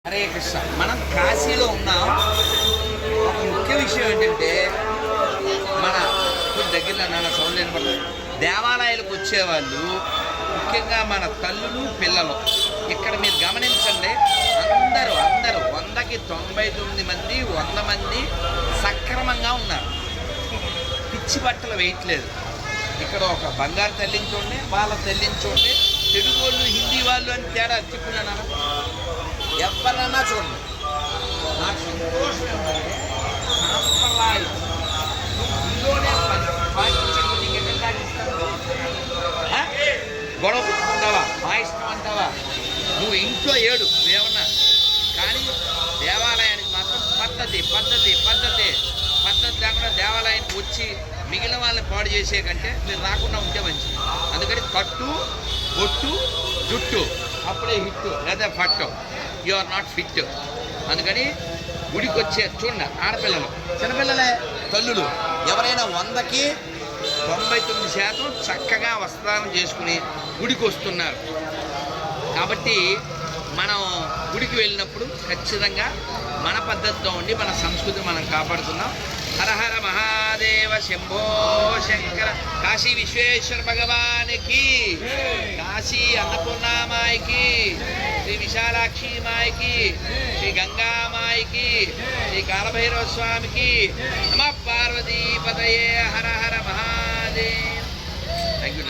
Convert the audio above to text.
హరే కృష్ణ. మనం కాశీలో ఉన్నాం. ఒక ముఖ్య విషయం ఏంటంటే మన దగ్గరలో నాన్న సౌండ్ వినపడుతుంది. దేవాలయాలకు వచ్చేవాళ్ళు ముఖ్యంగా మన తల్లులు పిల్లలు ఇక్కడ మీరు గమనించండి. అందరూ 100కి 99 మంది 100 మంది సక్రమంగా ఉన్నారు. పిచ్చి బట్టలు వేయట్లేదు. ఇక్కడ ఒక బంగారు తల్లిని చూడండి, వాళ్ళ తల్లిని చూడండి, తెలుగు వాళ్ళు హిందీ వాళ్ళు అని తేడా చెప్పుకున్నాను. ఎవరన్నా చూడండి. నాకు సంతోషం ఏంటంటే సాంప్రదాయం ఇంట్లోనే గొడవ పెట్టుకుంటావా, మా ఇష్టం అంటావా, నువ్వు ఇంట్లో ఏడు నువ్వేమన్నా, కానీ దేవాలయానికి మాత్రం పద్ధతి లేకుండా దేవాలయానికి వచ్చి మిగిలిన వాళ్ళని పాడు చేసే కంటే మీరు రాకుండా ఉంటే మంచిది. అందుకని కట్టు, బొట్టు, జుట్టు అప్పుడే హిట్టు లేదా ఫట్టు. You are not fit. అందుకని గుడికి వచ్చే చూడండి, ఆడపిల్లలు చిన్నపిల్లలే తల్లులు ఎవరైనా 100కి 99% చక్కగా వస్త్రాలు చేసుకుని గుడికి వస్తున్నారు. కాబట్టి మనం గుడికి వెళ్ళినప్పుడు ఖచ్చితంగా మన పద్ధతిలో ఉండి మన సంస్కృతి మనం కాపాడుకుందాం. హర హర మహాదేవ శంభో శంకర. కాశీ విశ్వేశ్వర భగవానికి, కాశీ అన్నపూర్ణామాయికి, శ్రీ విశాలాక్షి మాయకి, శ్రీ గంగామాయికి, శ్రీ కాలభైరవ స్వామికి నమ. పార్వతీపతయే. హర హర మహాదేవ్. Thank you.